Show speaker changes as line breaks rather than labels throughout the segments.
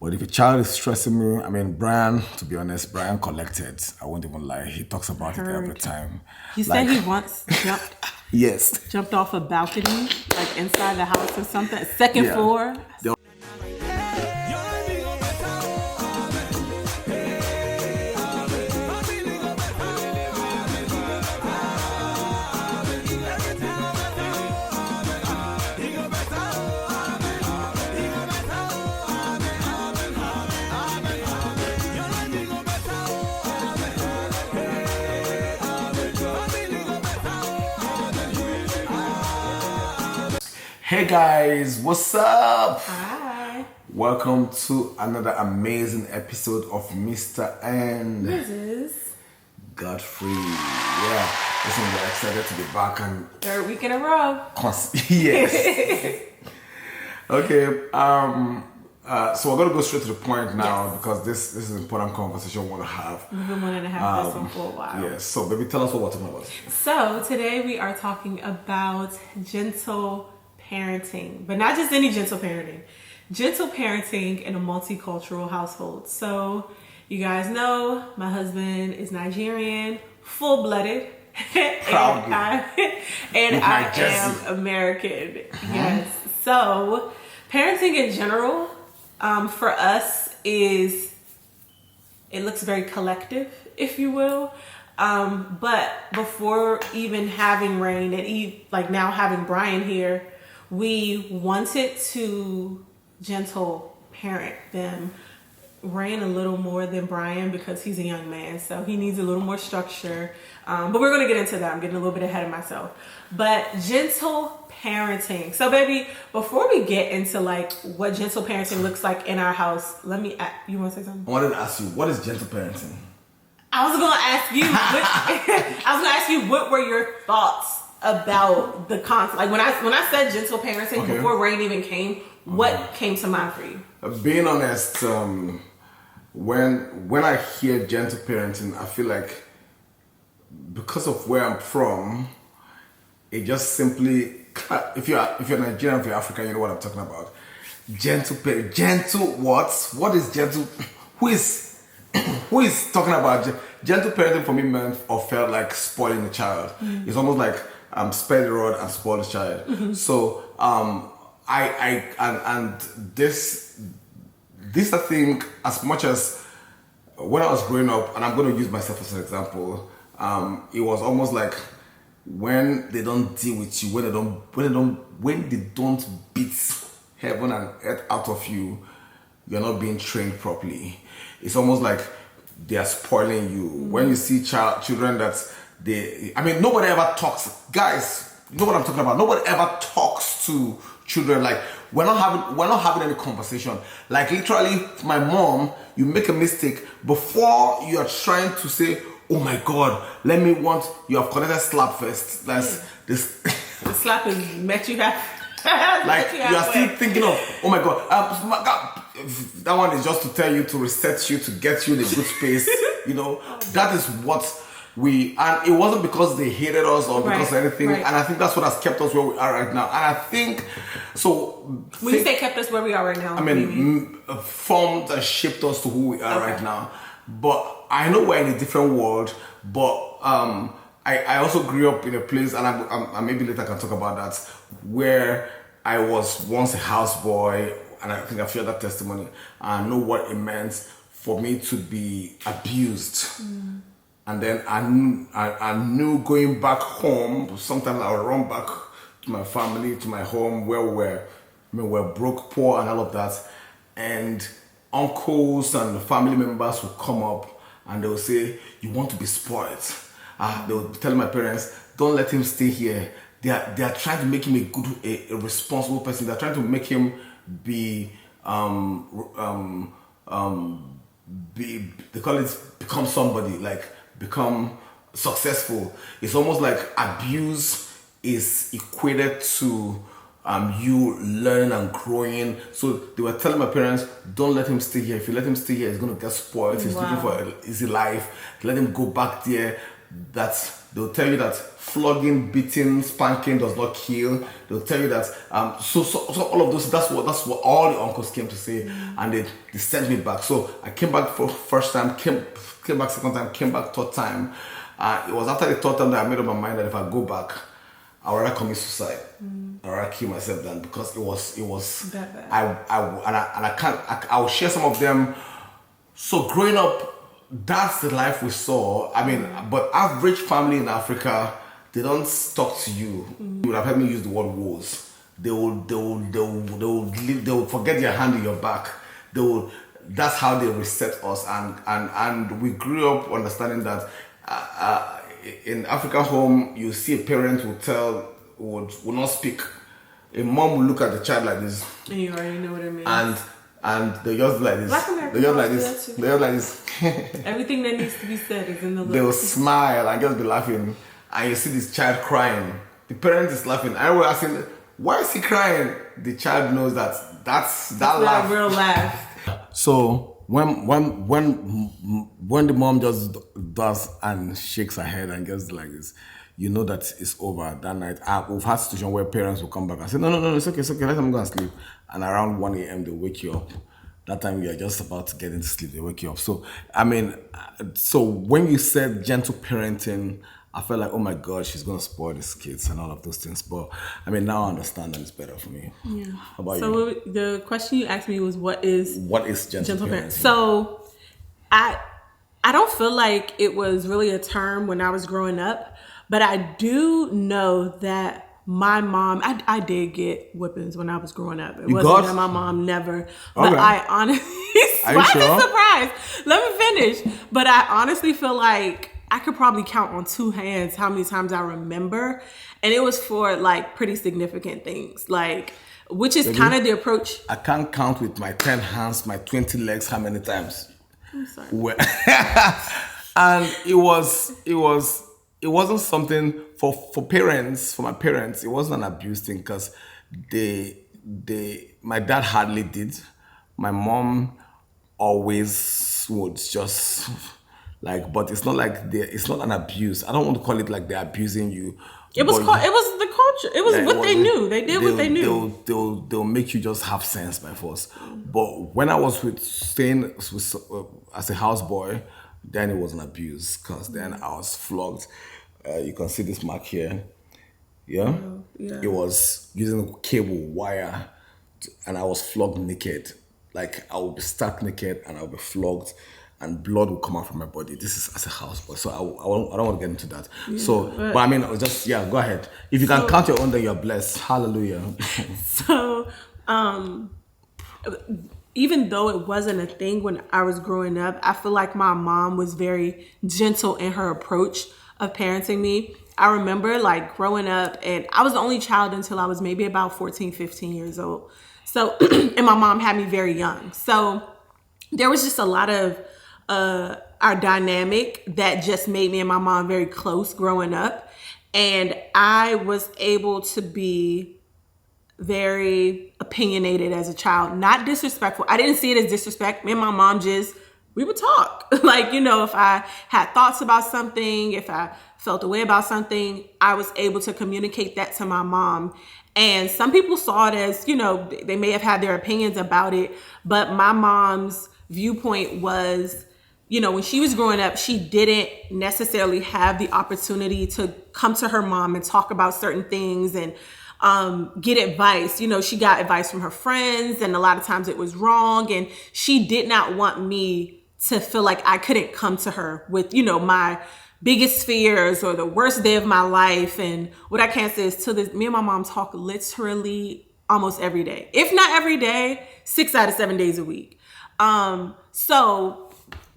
But if a child is stressing me, I mean, Brian, to be honest, Brian collected. I won't even lie. He talks about it every time.
He said he once
Yes.
jumped off a balcony, like inside the house or something, second
Yeah.
floor.
Hey guys, what's up?
Hi.
Welcome to another amazing episode of Mr. and
This is
Godfrey. Yeah, listen, we're excited to be back and
third week in a row.
yes. Okay. So we're gonna go straight to the point now because this is an important conversation we want to have.
We've been wanting to have this one for a while.
Yes. So baby, tell us what we're talking about.
So today we are talking about gentle parenting, but not just any gentle parenting. Gentle parenting in a multicultural household. So you guys know my husband is Nigerian, full-blooded.
Proudly.
and I am American. Yes. So parenting in general, for us it looks very collective, if you will. But before even having Rain and like now having Brian here, we wanted to gentle parent them. Rain a little more than Brian because he's a young man, so he needs a little more structure. But we're gonna get into that. I'm getting a little bit ahead of myself. But gentle parenting. So baby, before we get into like what gentle parenting looks like in our house, let me you want to say something?
I wanted to ask you, what is gentle parenting?
I was gonna ask you what were your thoughts about the concept? Like when I said gentle parenting before Rain even came, what came to mind for you?
Being honest, when I hear gentle parenting, I feel like because of where I'm from, it just simply, if you're Nigerian, if you're African, you know what I'm talking about. Gentle what? What is gentle? Who is talking about gentle parenting? For me meant or felt like spoiling the child. It's almost like spare the rod and spoil the child. So this I think, as much as when I was growing up, and I'm going to use myself as an example, it was almost like when they don't deal with you, when they don't beat heaven and earth out of you, you're not being trained properly. It's almost like they are spoiling you. When you see children nobody ever talks. Guys, you know what I'm talking about? Nobody ever talks to children. Like we're not having any conversation. Like literally, my mom, you make a mistake before you are trying to say, "Oh my God, you have connected slap first." That's this.
The slap is met you half.
Like you are still thinking of, "Oh my God, that one is just to tell you, to reset you, to get you in a good space." You know, that is what. And it wasn't because they hated us or because of anything, and I think that's what has kept us where we are right now. And I think so.
When you say kept us where we are right now,
I mean, formed and shaped us to who we are right now. But I know we're in a different world. But I also grew up in a place, and I maybe later I can talk about that, where I was once a houseboy, and I think I've shared that testimony. I know what it meant for me to be abused. And then I knew going back home, sometimes I would run back to my family, to my home where we're broke, poor, and all of that. And uncles and family members would come up and they would say, "You want to be spoiled." They would be telling my parents, "Don't let him stay here." They are trying to make him a responsible person. They're trying to make him be they call it become somebody, like become successful. It's almost like abuse is equated to you learning and growing. So they were telling my parents, don't let him stay here. If you let him stay here, he's going to get spoiled. He's looking for an easy life. Let him go back there. That's They'll tell you that flogging, beating, spanking does not kill. They'll tell you that so all of those. That's what all the uncles came to say, and they sent me back. So I came back for first time, came back second time, came back third time. It was after the third time that I made up my mind that if I go back, I would rather commit suicide. I would rather kill myself then, because it was
that bad.
I will share some of them. So growing up, that's the life we saw. I mean, but average family in Africa, they don't talk to you. You would have heard me use the word woes. They will forget their hand in your back. That's how they reset us, and we grew up understanding that in African home, you see a parent will not speak. A mom will look at the child like this,
and you already know what it means.
And they just like this. They just like this. They just like this.
Everything that needs to be said is in the look.
They will smile and just be laughing, and you see this child crying. The parent is laughing. I was asking, why is he crying? The child knows that that's that laugh.
Not a real laugh.
So when the mom just does and shakes her head and gets like this, you know that it's over that night. We've had situations where parents will come back and say, no, it's okay, let them go and sleep. And around 1 a.m. they wake you up. That time you're just about to get into sleep, they wake you up. So, I mean, so when you said gentle parenting, I felt like, oh my God, she's going to spoil these kids and all of those things. But, I mean, now I understand that it's better for me.
Yeah.
How about you?
So the question you asked me was, what is
gentle parenting?
So, I don't feel like it was really a term when I was growing up, but I do know that my mom, I did get whippings when I was growing up. It wasn't that my mom never, but
okay.
I honestly,
Are you sure?
Surprised. Let me finish. But I honestly feel like I could probably count on two hands how many times I remember. And it was for like pretty significant things, like, which is kind of the approach.
I can't count with my 10 hands, my 20 legs, how many times.
I'm sorry.
And it wasn't something for parents, for my parents, it wasn't an abuse thing, because my dad hardly did. My mom always would just like, but it's not like it's not an abuse. I don't want to call it like they're abusing you.
It was the culture. It was what they knew. They did what they knew.
They'll make you just have sense by force. But when I was staying as a houseboy, then it was an abuse, because then I was flogged. You can see this mark here. Yeah?
Yeah.
It was using cable wire, and I was flogged naked. Like, I would be stuck naked and I would be flogged, and blood would come out from my body. This is as a houseboy, so I don't want to get into that. Yeah, so, but I mean, go ahead. If you can count your own, then you're blessed. Hallelujah.
So, even though it wasn't a thing when I was growing up, I feel like my mom was very gentle in her approach of parenting me. I remember like growing up, and I was the only child until I was maybe about 14, 15 years old. So, and my mom had me very young. So there was just a lot of our dynamic that just made me and my mom very close growing up. And I was able to be very opinionated as a child, not disrespectful. I didn't see it as disrespect. Me and my mom we would talk. Like, you know, if I had thoughts about something, if I felt a way about something, I was able to communicate that to my mom. And some people saw it as, you know, they may have had their opinions about it, but my mom's viewpoint was, you know, when she was growing up, she didn't necessarily have the opportunity to come to her mom and talk about certain things and get advice. You know, she got advice from her friends, and a lot of times it was wrong. And she did not want me to feel like I couldn't come to her with, you know, my biggest fears or the worst day of my life. And what I can say is, to this, me and my mom talk literally almost every day. If not every day, 6 out of 7 days a week. So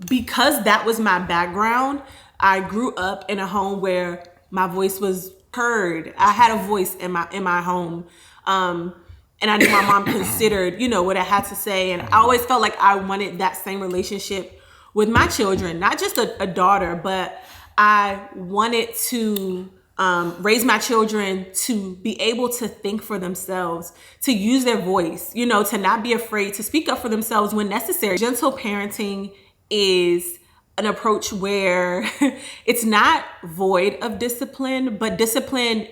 because that was my background, I grew up in a home where my voice was heard. I had a voice in my home. And I knew my mom considered, you know, what I had to say. And I always felt like I wanted that same relationship with my children, not just a daughter, but I wanted to raise my children to be able to think for themselves, to use their voice, you know, to not be afraid to speak up for themselves when necessary. Gentle parenting is an approach where it's not void of discipline, but discipline,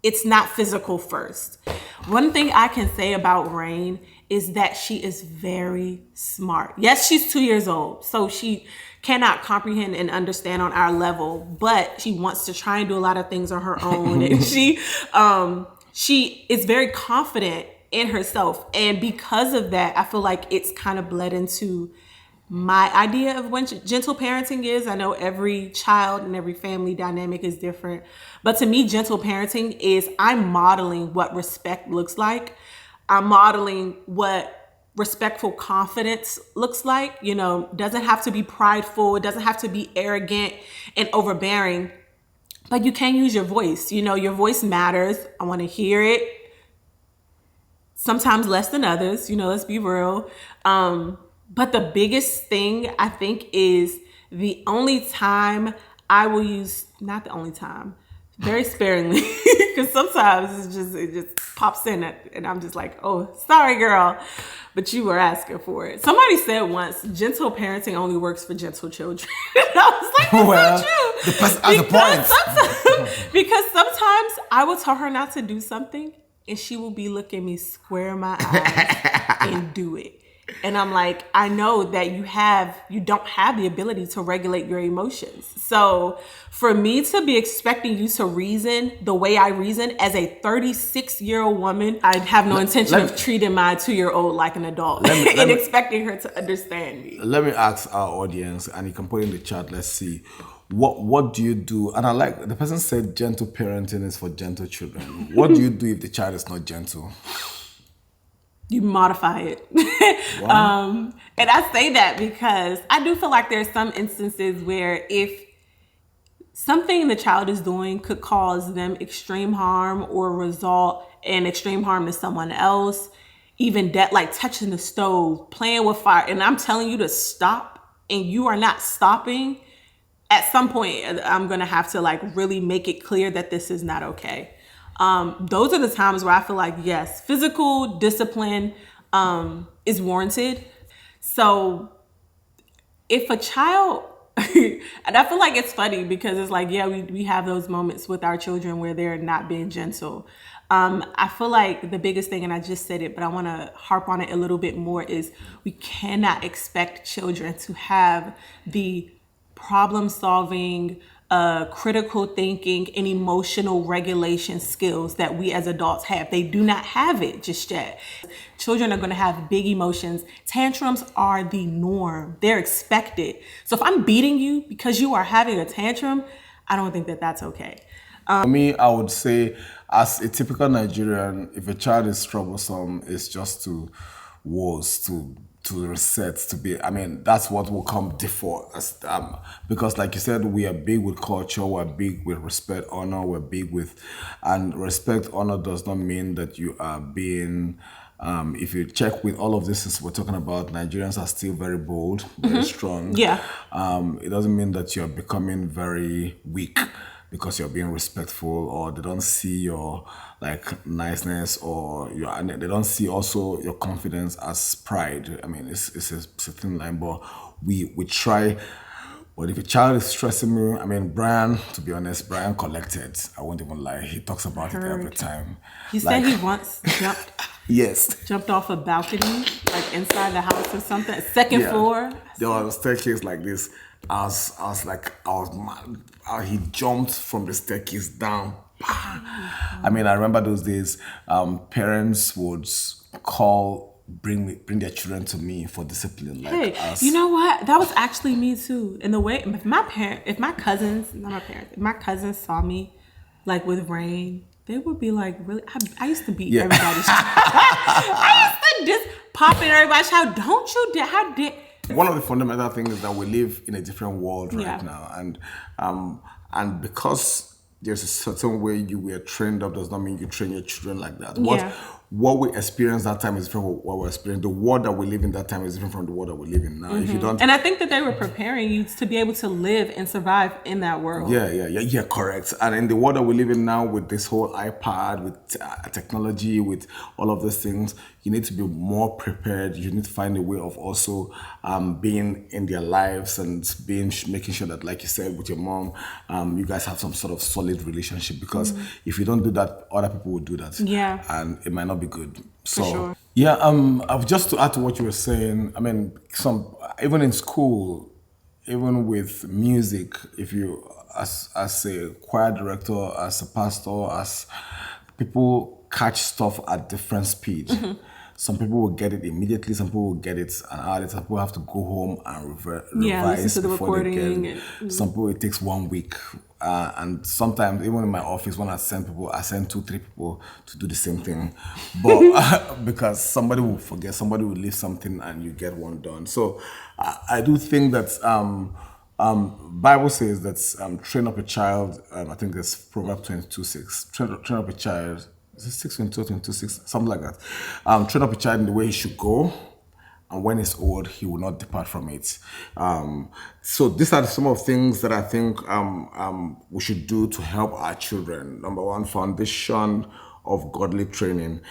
it's not physical first. One thing I can say about Rain is that she is very smart. Yes, she's 2 years old, so she cannot comprehend and understand on our level, but she wants to try and do a lot of things on her own. And she is very confident in herself. And because of that, I feel like it's kind of bled into my idea of what gentle parenting is. I know every child and every family dynamic is different, but to me, gentle parenting is I'm modeling what respect looks like. I'm modeling what respectful confidence looks like. You know, doesn't have to be prideful. It doesn't have to be arrogant and overbearing, but you can use your voice. You know, your voice matters. I want to hear it. Sometimes less than others, you know, let's be real. But the biggest thing I think is the only time I will use, not the only time, very sparingly, because sometimes it just pops in and I'm just like, oh, sorry, girl, but you were asking for it. Somebody said once, gentle parenting only works for gentle children. And I was like, that's not true. Because sometimes I will tell her not to do something and she will be looking me square in my eyes and do it. And I'm like, I know that you don't have the ability to regulate your emotions. So for me to be expecting you to reason the way I reason as a 36-year-old woman, I have no intention of treating my 2-year-old like an adult and expecting her to understand me.
Let me ask our audience, and you can put in the chat, let's see. What do you do? And I like, the person said gentle parenting is for gentle children. What do you do if the child is not gentle?
You modify it. Wow. And I say that because I do feel like there's some instances where if something the child is doing could cause them extreme harm or result in extreme harm to someone else, even that, like touching the stove, playing with fire, and I'm telling you to stop and you are not stopping, at some point I'm going to have to like really make it clear that this is not okay. Those are the times where I feel like, yes, physical discipline is warranted. So if a child, and I feel like it's funny because it's like, yeah, we have those moments with our children where they're not being gentle. I feel like the biggest thing, and I just said it, but I want to harp on it a little bit more, is we cannot expect children to have the problem solving, critical thinking and emotional regulation skills that we as adults have. They do not have it just yet. Children are going to have big emotions. Tantrums are the norm. They're expected. So if I'm beating you because you are having a tantrum, I don't think that that's okay.
For me, I would say, as a typical Nigerian, if a child is troublesome, it's just to reset, to be, I mean, that's what will come default. Because like you said, we are big with culture, we're big with respect, honor, and respect, honor does not mean that you are being, if you check with all of this we're talking about, Nigerians are still very bold, very strong.
Yeah.
It doesn't mean that you're becoming very weak because you're being respectful, or they don't see your like niceness, or they don't see also your confidence as pride. I mean, it's a thin line, but we try. But if a child is stressing me, I mean, Brian, to be honest, Brian collected. I won't even lie. He talks about it every time.
He said he once jumped off a balcony, like inside the house or something, second floor.
There was a staircase like this. I was mad. He jumped from the staircase down. I mean, I remember those days. Parents would bring their children to me for discipline. Like,
you know what? That was actually me too. In the way, if my cousins saw me like with Rain, they would be like, really? I used to beat everybody's child. I used to just pop in everybody's child. Don't you dare! How dare!
One of the fundamental things is that we live in a different world right now, and because there's a certain way you were trained up does not mean you train your children like that. what we experienced that time is different from what we're experiencing. The world that we live in that time is different from the world that we live in now. If you don't,
and I think that they were preparing you to be able to live and survive in that world.
yeah, correct. And in the world that we live in now, with this whole iPad, with technology, with all of those things, you need to be more prepared. You need to find a way of also being in their lives and making sure that, like you said, with your mom, you guys have some sort of solid relationship. Because if you don't do that, other people will do that.
Yeah,
and it might not be good. So
sure.
yeah, I've just to add to what you were saying. I mean, even in school, even with music, if you as a choir director, as a pastor, as people catch stuff at different speed. Some people will get it immediately. Some people will get it an hour later. Some people have to go home and revise
listen to the
before they
recording.
get it. Some people it takes 1 week. And sometimes even in my office, when I send 2-3 people to do the same thing. But because somebody will forget, somebody will leave something and you get one done. So I do think that Bible says that train up a child, I think that's Proverbs 22:6. Train up a child. Is it 6:22, something like that? Train up a child in the way he should go, and when he's old, he will not depart from it. So these are some of the things that I think we should do to help our children. Number one, foundation of godly training.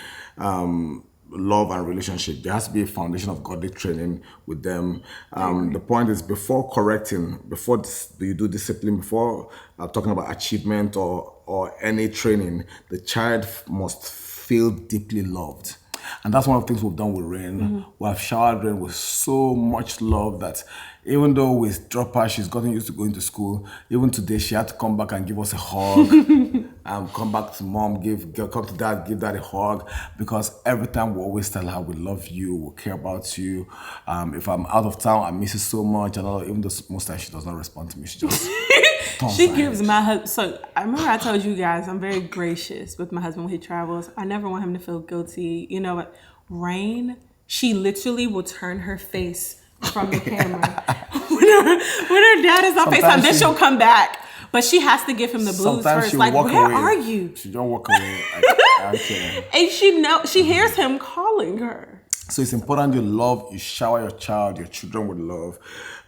Love and relationship. There has to be a foundation of godly training with them. The point is, before correcting, before you do discipline, before talking about achievement or any training, the child must feel deeply loved. And that's one of the things we've done with Rain. We have showered Rain with so much love that even though we drop her, she's gotten used to going to school. Even today, she had to come back and give us a hug. Come back to mom, come to dad, give dad a hug. Because every time we always tell her we love you, we care about you. If I'm out of town, I miss you so much. And even though most times she does not respond to me, she just
she gives my husband. So I remember I told you guys I'm very gracious with my husband when he travels. I never want him to feel guilty. You know what? Rain, she literally will turn her face from the camera when her dad is on FaceTime. Then she'll come back, but she has to give him the blues first. Like, where are you?
She don't walk away. Okay.
And she hears him calling her.
So it's important you shower your children with love,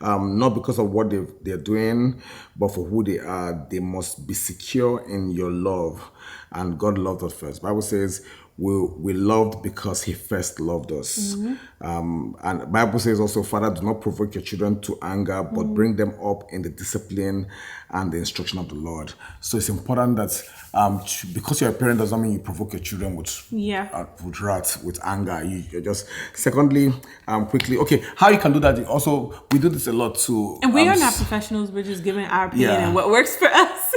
not because of what they're doing, but for who they are. They must be secure in your love, and God loved us first. Bible says we loved because He first loved us. And Bible says also, Father, do not provoke your children to anger, but bring them up in the discipline and the instruction of the Lord. So it's important that because you're a parent does not mean you provoke your children with wrath, with anger. You're just. Secondly, quickly, okay, how you can do that? Also, we do this a lot too.
And we are not professionals. We're just giving our opinion and what works for us.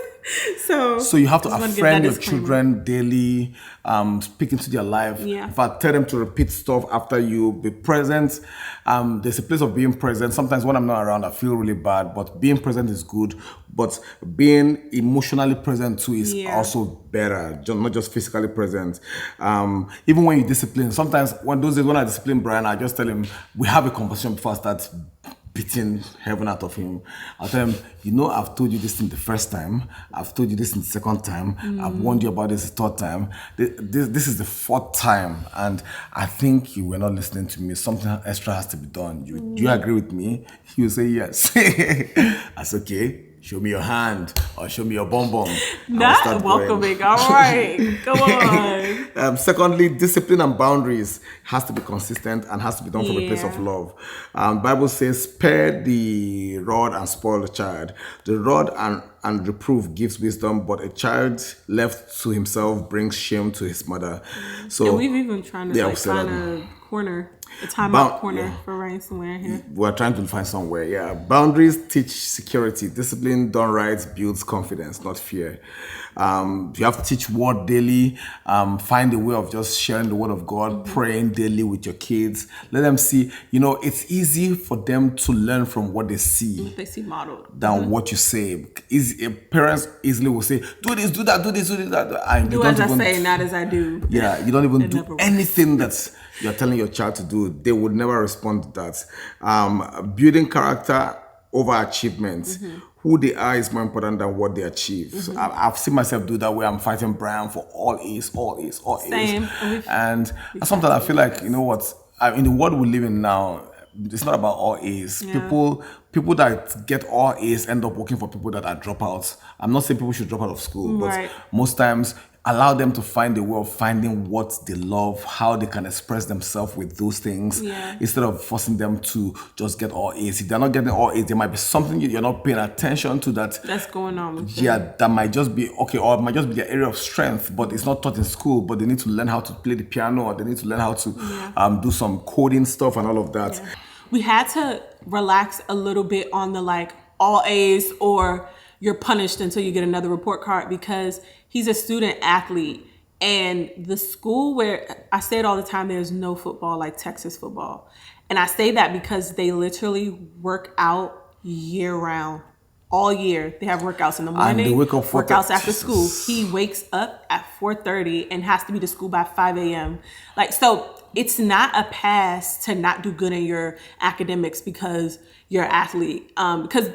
So
you have to affirm your children daily, speak into their life. If I tell them to repeat stuff after you, be present. There's a place of being present. Sometimes when I'm not around, I feel really bad, but being present is good. But being emotionally present too is also better, not just physically present. Even when you discipline, sometimes when I discipline Brian, I just tell him, we have a conversation before I start beating heaven out of him. I'll tell him, I've told you this thing the first time. I've told you this in the second time. I've warned you about this the third time. This is the fourth time. And I think you were not listening to me. Something extra has to be done. Do you agree with me? He will say yes. That's okay. Show me your hand or show me your bum.
Not welcoming. All right. Go on.
Secondly, discipline and boundaries has to be consistent and has to be done from a place of love. Bible says, spare the rod and spoil the child. The rod and reproof gives wisdom, but a child left to himself brings shame to his mother. So
we've even trying to find a corner. A timeout corner for Rain somewhere here.
We're trying to find somewhere, Boundaries teach security. Discipline done right builds confidence, not fear. You have to teach word daily. Find a way of just sharing the word of God, praying daily with your kids. Let them see, it's easy for them to learn from what they see.
What they see modeled.
Than what you say. Parents easily will say, do this, do that, do this, do that. And
do as I say, not as I do.
Yeah, you don't even do anything that's you're telling your child to do. They would never respond to that. Building character over achievement. Who they are is more important than what they achieve. So I've seen myself do that, where I'm fighting Brian for all A's, all A's, all
Same.
A's. And sometimes I feel like, you know what, in the world we live in now, it's not about all A's.
Yeah.
People that get all A's end up working for people that are dropouts. I'm not saying people should drop out of school, but most times allow them to find a way of finding what they love, how they can express themselves with those things, instead of forcing them to just get all A's. If they're not getting all A's, there might be something you're not paying attention to that's
going on with them.
Yeah, that might just be okay, or it might just be their area of strength, but it's not taught in school. But they need to learn how to play the piano, or they need to learn how to do some coding stuff and all of that.
Yeah. We had to relax a little bit on the like all A's or you're punished until you get another report card, because he's a student athlete, and the school where I say it all the time, there's no football like Texas football. And I say that because they literally work out year round. All year. They have workouts in the morning,
and they wake up
workouts after school. He wakes up at 4:30 and has to be to school by 5 a.m. Like, so it's not a pass to not do good in your academics because you're an athlete. Because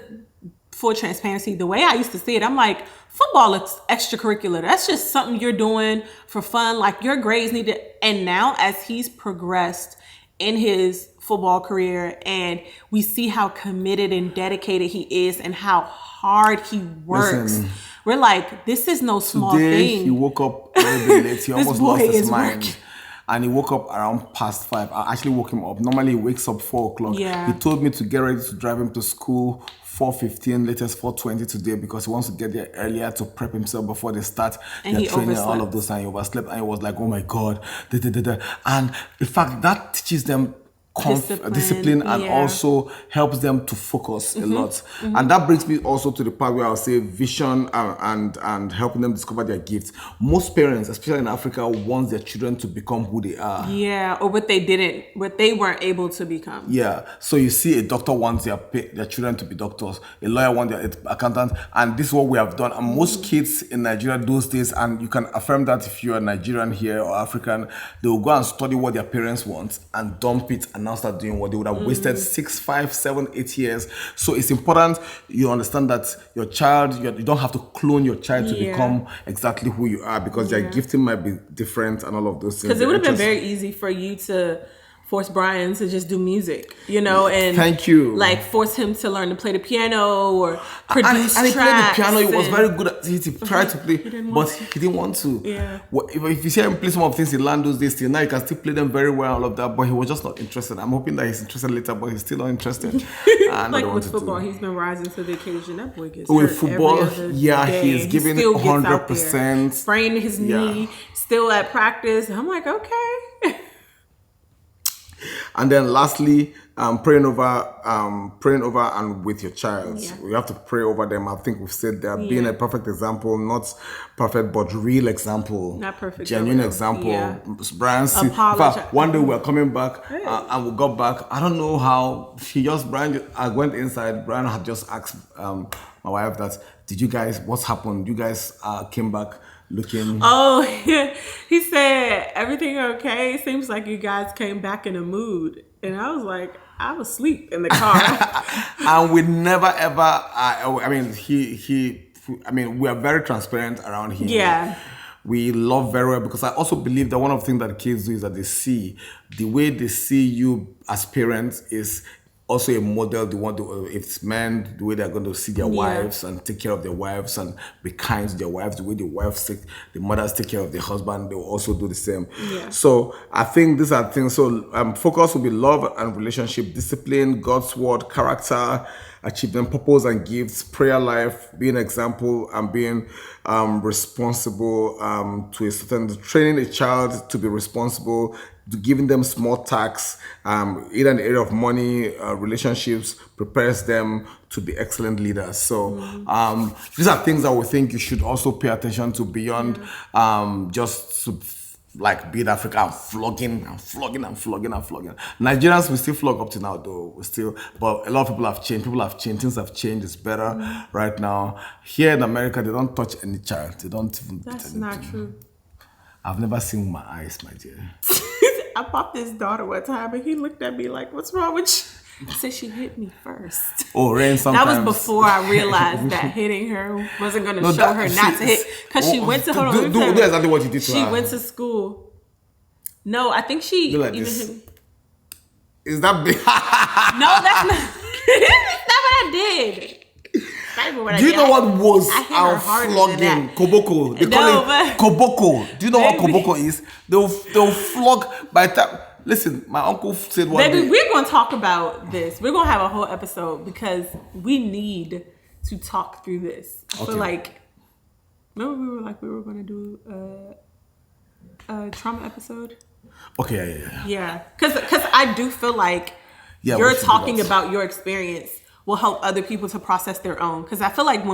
full transparency, the way I used to see it, I'm like, football is extracurricular. That's just something you're doing for fun. Like, your grades need to, and now as he's progressed in his football career, and we see how committed and dedicated he is and how hard he works.
Listen,
we're like, this is no small
today
thing.
He woke up very late. He almost lost his mind.
Working.
And he woke up around past 5. I actually woke him up. Normally he wakes up 4 o'clock.
Yeah.
He told me to get ready to drive him to school 4:15, latest 4:20 today, because he wants to get there earlier to prep himself before they start their training and all of those. And he overslept, and he was like, oh my God. And in fact, that teaches them discipline and also helps them to focus a lot. And that brings me also to the part where I'll say vision and helping them discover their gifts. Most parents, especially in Africa, want their children to become who they are.
Yeah, or what they weren't able to become.
Yeah, so you see, a doctor wants their children to be doctors, a lawyer wants their accountant, and this is what we have done. And most kids in Nigeria those days, and you can affirm that if you're a Nigerian here or African, they will go and study what their parents want and dump it and now start doing what they would have wasted 6, 5, 7, 8 years. So it's important you understand that your child, you don't have to clone your child to become exactly who you are, because their gifting might be different and all of those things.
Because it would have been very easy for you to force Brian to just do music, and
thank you,
like force him to learn to play the piano or produce
and he played the piano. He was very good at it. He tried to play, but he didn't want to.
Yeah.
If you see him play some of the things he learned those days, till now you can still play them very well, all of that. But he was just not interested. I'm hoping that he's interested later, but he's still not interested.
Like with football, he's been rising to the occasion. That boy gets
with
hurt
football.
every other day.
He's giving 100%.
Spraining his knee, still at practice. I'm like, okay.
And then lastly, praying over and with your child. You have to pray over them. I think we've said that being a perfect example, not perfect, but real example.
Not perfect.
Genuine example. Brian, in fact, one day we were coming back and we got back. I don't know how I went inside. Brian had just asked my wife that, what's happened? You guys came back looking.
Oh, yeah. He said, everything okay? Seems like you guys came back in a mood. And I was like, I was asleep in the car.
And we never ever, we are very transparent around here.
Yeah.
We love very well, because I also believe that one of the things that kids do is that the way they see you as parents is also a model. They want to, if it's men, the way they're going to see their wives and take care of their wives and be kind to their wives, the way the mothers take care of their husband, they will also do the same. Yeah. So I think these are things. So focus will be love and relationship, discipline, God's word, character, achievement, purpose and gifts, prayer life, being an example, and being responsible to a certain, training a child to be responsible, giving them small tasks, either in the area of money, relationships, prepares them to be excellent leaders. So these are things that we think you should also pay attention to beyond just to, like, be in Africa and flogging. Nigerians, we still flog up to now, though. But a lot of people have changed. Things have changed. It's better right now. Here in America, they don't touch any child. They don't even.
That's not true.
I've never seen my eyes, my dear.
I popped his daughter one time and he looked at me like, what's wrong with you? I said she hit me first.
Oh, Rain sometimes.
That was before I realized that hitting her wasn't going to show her not to hit. Because she went to, hold on.
Do exactly what you did to her.
She went to school. No, I think she
like
even
this.
hit.
Is that big?
No, that's not what I did.
Do you know what was our flogging? Koboko. They call it Koboko. Do you know what Koboko is? They'll flog by the time. Listen, my uncle said one day.
We're going to talk about this. We're going to have a whole episode because we need to talk through this. I feel like, remember we were going to do a trauma episode?
Okay,
yeah. Because I do feel like you're talking about your experience will help other people to process their own. Because I feel like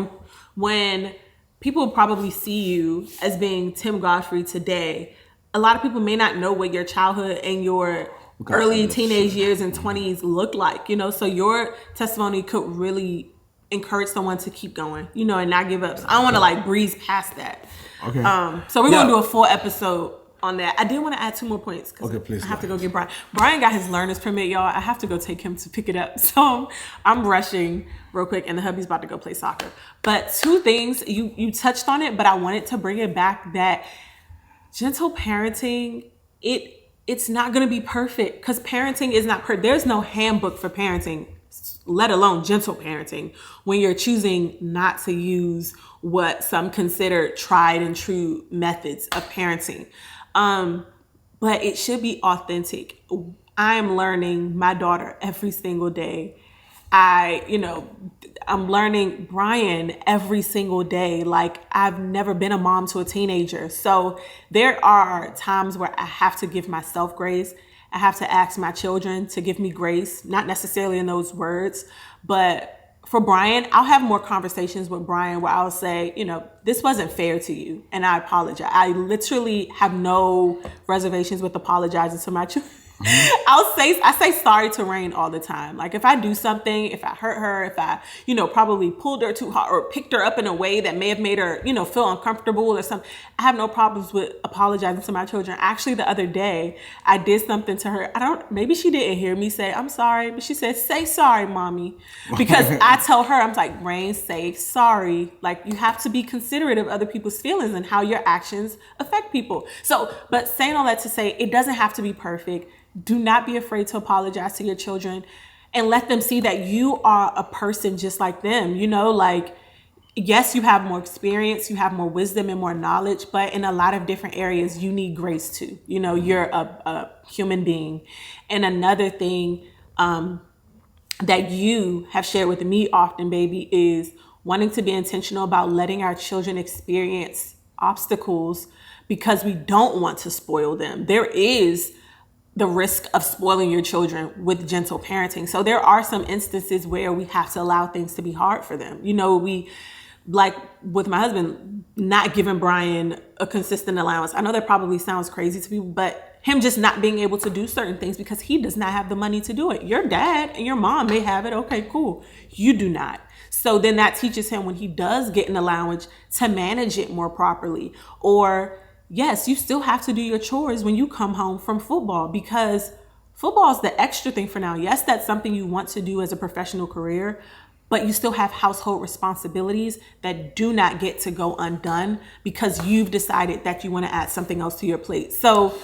when people probably see you as being Tim Godfrey today, a lot of people may not know what your childhood and your early teenage years and 20s look like, so your testimony could really encourage someone to keep going, and not give up. So I don't want to like breeze past that.
Okay.
So we're going to do a full episode on that. I did want to add 2 more points.
Okay, please.
I have to go get Brian. Brian got his learner's permit, y'all. I have to go take him to pick it up. So I'm rushing real quick, and the hubby's about to go play soccer. But 2 things, you touched on it, but I wanted to bring it back that gentle parenting, it's not going to be perfect because parenting is not perfect. There's no handbook for parenting, let alone gentle parenting, when you're choosing not to use what some consider tried and true methods of parenting. But it should be authentic. I am learning my daughter every single day. I'm learning Brian every single day. Like, I've never been a mom to a teenager. So there are times where I have to give myself grace. I have to ask my children to give me grace, not necessarily in those words, but for Brian, I'll have more conversations with Brian where I'll say, this wasn't fair to you, and I apologize. I literally have no reservations with apologizing to my children. I say sorry to Rain all the time. Like, if I do something, if I hurt her, if I, probably pulled her too hard or picked her up in a way that may have made her, feel uncomfortable or something, I have no problems with apologizing to my children. Actually, the other day, I did something to her. Maybe she didn't hear me say, I'm sorry, but she said, say sorry, mommy. Because I tell her, I'm like, Rain, say sorry. Like, you have to be considerate of other people's feelings and how your actions affect people. So, but saying all that to say, it doesn't have to be perfect. Do not be afraid to apologize to your children and let them see that you are a person just like them. Yes, you have more experience, you have more wisdom and more knowledge, but in a lot of different areas, you need grace too. You're a human being. And another thing that you have shared with me often, baby, is wanting to be intentional about letting our children experience obstacles because we don't want to spoil them. There is the risk of spoiling your children with gentle parenting. So there are some instances where we have to allow things to be hard for them. We, like with my husband, not giving Brian a consistent allowance. I know that probably sounds crazy to people, but him just not being able to do certain things because he does not have the money to do it. Your dad and your mom may have it. Okay, cool. You do not. So then that teaches him when he does get an allowance to manage it more properly. Or yes, you still have to do your chores when you come home from football because football is the extra thing for now. Yes, that's something you want to do as a professional career, but you still have household responsibilities that do not get to go undone because you've decided that you want to add something else to your plate. So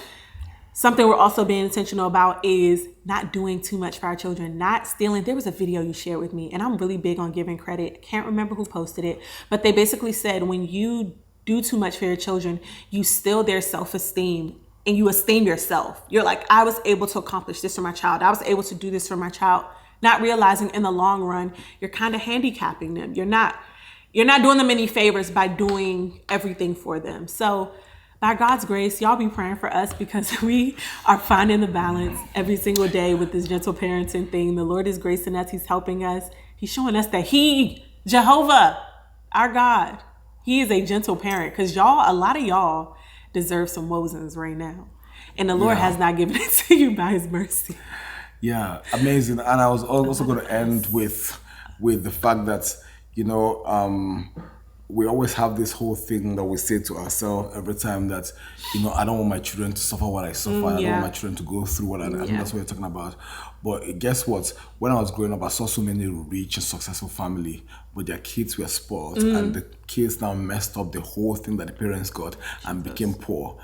something we're also being intentional about is not doing too much for our children, not stealing. There was a video you shared with me, and I'm really big on giving credit. Can't remember who posted it, but they basically said when you do too much for your children, you steal their self-esteem and you esteem yourself. You're like, I was able to accomplish this for my child. I was able to do this for my child. Not realizing in the long run, you're kind of handicapping them. You're not doing them any favors by doing everything for them. So by God's grace, y'all be praying for us because we are finding the balance every single day with this gentle parenting thing. The Lord is gracing us. He's helping us. He's showing us that Jehovah, our God, He is a gentle parent because a lot of y'all deserve some Mosins right now. And the Lord has not given it to you by His mercy.
Yeah, amazing. And I was also going to end with the fact that, we always have this whole thing that we say to ourselves every time that, I don't want my children to suffer what I suffer. I don't want my children to go through what I think that's what you're talking about. But guess what? When I was growing up, I saw so many rich and successful family, but their kids were spoiled, and the kids now messed up the whole thing that the parents got and became poor.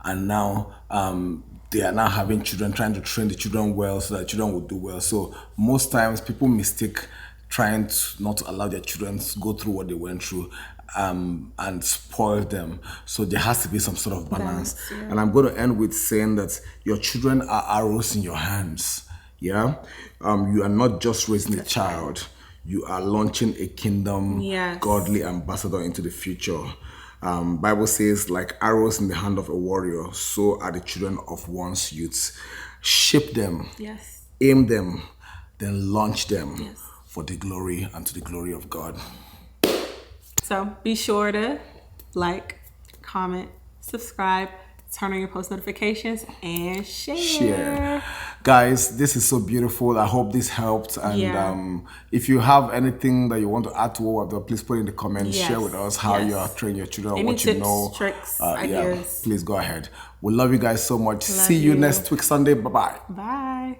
And now they are now having children, trying to train the children well so that children will do well. So most times people mistake trying to not allow their children to go through what they went through and spoil them. So there has to be some sort of balance. And I'm going to end with saying that your children are arrows in your hands. Yeah, you are not just raising a child, you are launching a kingdom, godly ambassador into the future. Bible says, like arrows in the hand of a warrior, so are the children of one's youth. Shape them, aim them, then launch them for the glory and to the glory of God.
So be sure to like, comment, subscribe, turn on your post notifications, and share.
Guys, this is so beautiful. I hope this helped. And if you have anything that you want to add to what we've done, please put in the comments. Share with us how you are training your children,
any
what
tips,
you know.
tricks, ideas.
Please go ahead. We love you guys so much. See you next week, Sunday. Bye-bye.
Bye.